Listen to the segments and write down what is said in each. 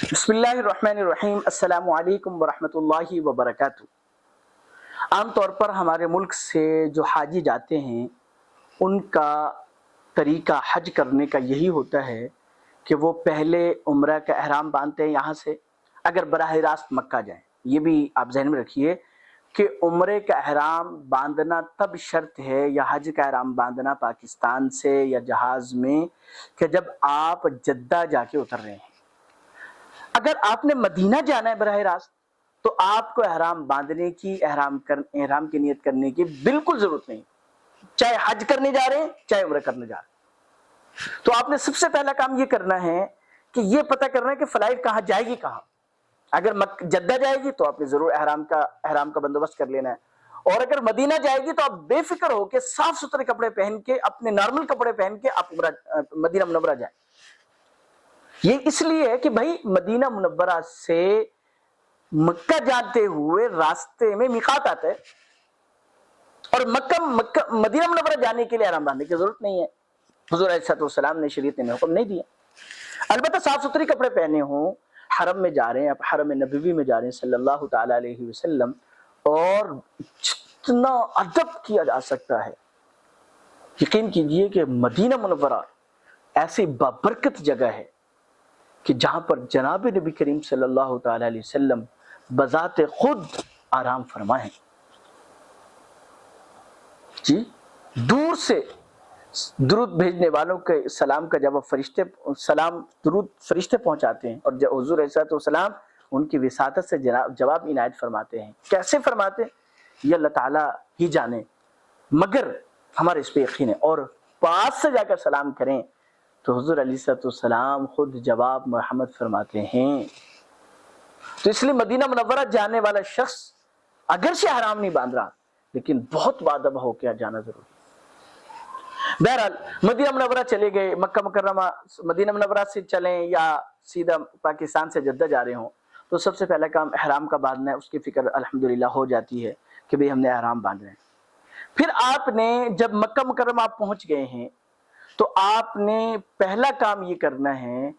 بسم اللہ الرحمن الرحیم۔ السلام علیکم ورحمۃ اللہ وبرکاتہ۔ عام طور پر ہمارے ملک سے جو حاجی جاتے ہیں ان کا طریقہ حج کرنے کا یہی ہوتا ہے کہ وہ پہلے عمرہ کا احرام باندھتے ہیں یہاں سے، اگر براہ راست مکہ جائیں۔ یہ بھی آپ ذہن میں رکھیے کہ عمرے کا احرام باندھنا تب شرط ہے یا حج کا احرام باندھنا پاکستان سے یا جہاز میں کہ جب آپ جدہ جا کے اتر رہے ہیں۔ اگر آپ نے مدینہ جانا ہے براہ راست تو آپ کو احرام باندھنے کی احرام کی نیت کرنے کی بالکل ضرورت نہیں، چاہے حج کرنے جا رہے ہیں چاہے عمرہ کرنے جا رہے ہیں۔ تو آپ نے سب سے پہلا کام یہ کرنا ہے کہ یہ پتہ کرنا ہے کہ فلائٹ کہاں جائے گی کہاں۔ اگر جدہ جائے گی تو آپ نے ضرور احرام کا بندوبست کر لینا ہے، اور اگر مدینہ جائے گی تو آپ بے فکر ہو کے صاف ستھرے کپڑے پہن کے، اپنے نارمل کپڑے پہن کے آپ مدینہ منورہ جائیں۔ یہ اس لیے ہے کہ بھائی مدینہ منورہ سے مکہ جاتے ہوئے راستے میں میقات آتا ہے، اور مدینہ منورہ جانے کے لیے احرام باندھنے کی ضرورت نہیں ہے۔ حضور علیہ السلام نے شریعت نے حکم نہیں دیا، البتہ صاف ستھری کپڑے پہنے ہوں، حرم میں جا رہے ہیں، حرم نبوی میں جا رہے ہیں صلی اللہ تعالی علیہ وسلم، اور جتنا ادب کیا جا سکتا ہے۔ یقین کیجئے کہ مدینہ منورہ ایسی بابرکت جگہ ہے کہ جہاں پر جناب نبی کریم صلی اللہ تعالی علیہ وسلم بذات خود آرام فرما ہے۔ جی دور سے درود بھیجنے والوں کے سلام کا جب درود فرشتے پہنچاتے ہیں، اور جب حضور علیہ السلام ان کی وساطت سے جواب عنایت فرماتے ہیں۔ کیسے فرماتے ہیں یہ اللہ تعالیٰ ہی جانے، مگر ہمارے اس پہ یقین ہے۔ اور پاس سے جا کر سلام کریں تو حضور علیہ السلام خود جواب محمد فرماتے ہیں۔ تو اس لیے مدینہ منورہ جانے والا شخص اگرچہ احرام نہیں باندھ رہا لیکن بہت باادب ہو کے جانا ضروری ہے۔ بہرحال مدینہ منورہ چلے گئے، مکہ مکرمہ مدینہ منورہ سے چلیں یا سیدھا پاکستان سے جدہ جا رہے ہوں تو سب سے پہلا کام احرام کا باندھنا ہے۔ اس کی فکر الحمدللہ ہو جاتی ہے کہ بھئی ہم نے احرام باندھنا ہے۔ پھر آپ نے جب مکہ مکرمہ آپ پہنچ گئے ہیں تو آپ نے پہلا کام یہ کرنا ہے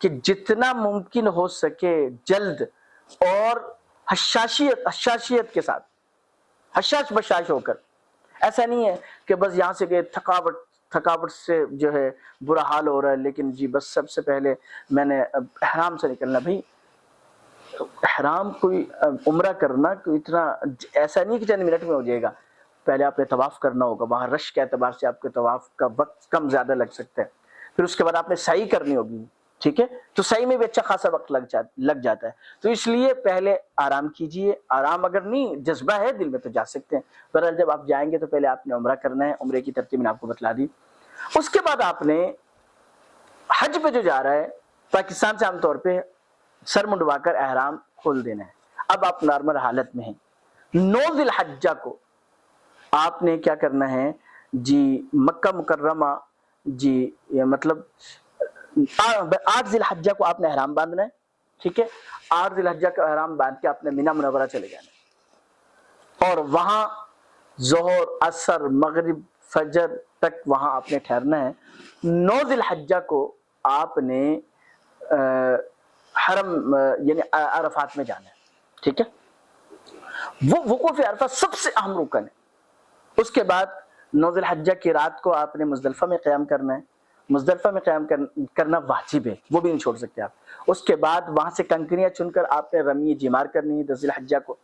کہ جتنا ممکن ہو سکے جلد اور حشاشیت کے ساتھ، حشاش بشاش ہو کر، ایسا نہیں ہے کہ بس یہاں سے گئے تھکاوٹ سے جو ہے برا حال ہو رہا ہے، لیکن جی بس سب سے پہلے میں نے احرام سے نکلنا۔ بھائی احرام کوئی عمرہ کرنا کوئی اتنا ایسا نہیں کہ چند منٹ میں ہو جائے گا۔ پہلے آپ نے طواف کرنا ہوگا، وہاں رش کے اعتبار سے آپ کے طواف کا وقت کم زیادہ لگ سکتا ہے۔ پھر اس کے بعد آپ نے سعی کرنی ہوگی، ٹھیک ہے، تو سعی میں بھی اچھا خاصا وقت لگ جاتا ہے۔ تو اس لیے پہلے آرام کیجئے، آرام اگر نہیں جذبہ ہے دل میں تو جا سکتے ہیں، بہرحال جب آپ جائیں گے تو پہلے آپ نے عمرہ کرنا ہے۔ عمرے کی ترتیب میں نے آپ کو بتلا دی۔ اس کے بعد آپ نے حج پہ جو جا رہا ہے پاکستان سے عام طور پہ سر منڈوا کر احرام کھول دینا ہے۔ اب آپ نارمل حالت میں ہیں، 9 ذی الحجہ کو آپ نے کیا کرنا ہے جی مکہ مکرمہ جی مطلب 8 ذی الحجہ کو آپ نے احرام باندھنا ہے، ٹھیک ہے۔ 8 ذی الحجہ کا احرام باندھ کے آپ نے مینہ منورہ چلے جانا ہے، اور وہاں ظہر عصر مغرب فجر تک وہاں آپ نے ٹھہرنا ہے۔ 9 ذی الحجہ کو آپ نے حرم یعنی عرفات میں جانا ہے، ٹھیک ہے۔ وہ وقوف عرفہ سب سے اہم رکن ہے۔ اس کے بعد 9 ذی الحجہ کی رات کو آپ نے مزدلفہ میں قیام کرنا ہے۔ مزدلفہ میں قیام کرنا واجب ہے، وہ بھی نہیں چھوڑ سکتے آپ۔ اس کے بعد وہاں سے کنکریاں چن کر آپ نے رمی جمار کرنی ہے 10 ذی الحجہ کو،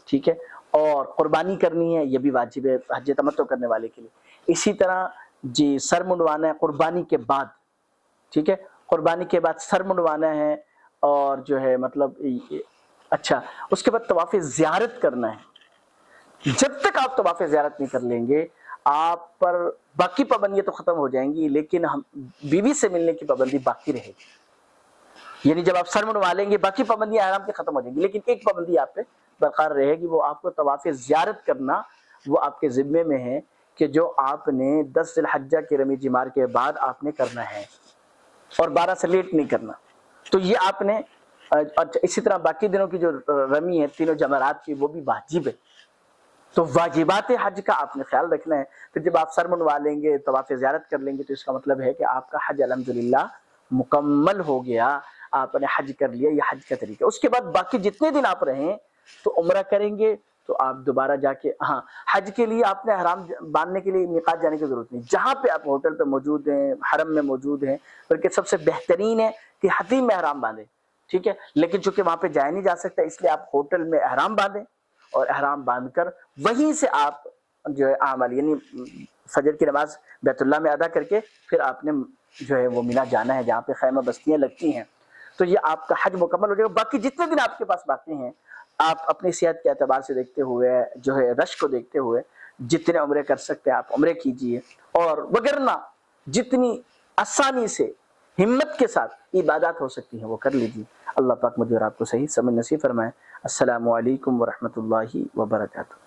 ٹھیک ہے، اور قربانی کرنی ہے، یہ بھی واجب ہے حج تمتع کرنے والے کے لیے۔ اسی طرح جی سر منڈوانا ہے قربانی کے بعد، ٹھیک ہے، قربانی کے بعد سر منڈوانا ہے، اور جو ہے مطلب اچھا اس کے بعد طواف زیارت کرنا ہے۔ جب تک آپ طواف زیارت نہیں کر لیں گے آپ پر باقی پابندیاں تو ختم ہو جائیں گی، لیکن بیوی سے ملنے کی پابندی باقی رہے گی۔ یعنی جب آپ سر منڈوا لیں گے باقی پابندیاں آرام سے ختم ہو جائیں گی، لیکن ایک پابندی آپ پہ برقرار رہے گی، وہ آپ کو طواف زیارت کرنا، وہ آپ کے ذمے میں ہے کہ جو آپ نے 10 ذی الحجہ کی رمی جمار کے بعد آپ نے کرنا ہے، اور 12 سے لیٹ نہیں کرنا۔ تو یہ آپ نے اسی طرح باقی دنوں کی جو رمی ہے تینوں جمرات کی وہ بھی واجب ہے۔ تو واجبات حج کا آپ نے خیال رکھنا ہے۔ پھر جب آپ سر منڈوا لیں گے طواف زیارت کر لیں گے تو اس کا مطلب ہے کہ آپ کا حج الحمدللہ مکمل ہو گیا، آپ نے حج کر لیا، یہ حج کا طریقہ. اس کے بعد باقی جتنے دن آپ رہیں تو عمرہ کریں گے تو آپ دوبارہ جا کے ہاں حج کے لیے آپ نے احرام باندھنے کے لیے میقات جانے کی ضرورت نہیں. جہاں پہ آپ ہوٹل پہ موجود ہیں، حرم میں موجود ہیں، بلکہ سب سے بہترین ہے کہ حتیم میں احرام باندھیں، ٹھیک ہے. لیکن چونکہ وہاں پہ جایا نہیں جا سکتا اس لیے آپ ہوٹل میں احرام باندھیں، اور احرام باندھ کر وہیں سے آپ جو ہے اعمال یعنی فجر کی نماز بیت اللہ میں ادا کر کے پھر آپ نے جو ہے وہ مینا جانا ہے جہاں پہ خیمہ بستیاں لگتی ہیں. تو یہ آپ کا حج مکمل ہو جائے گا. باقی جتنے دن آپ کے پاس باقی ہیں آپ اپنی صحت کے اعتبار سے دیکھتے ہوئے جو ہے رش کو دیکھتے ہوئے جتنے عمرے کر سکتے ہیں آپ عمرے کیجئے، اور وگرنہ جتنی آسانی سے ہمت کے ساتھ عبادات ہو سکتی ہیں وہ کر لیجیے. اللہ پاک مجھے اور آپ کو صحیح سمجھ نصیب فرمائے. السلام علیکم ورحمۃ اللہ وبرکاتہ.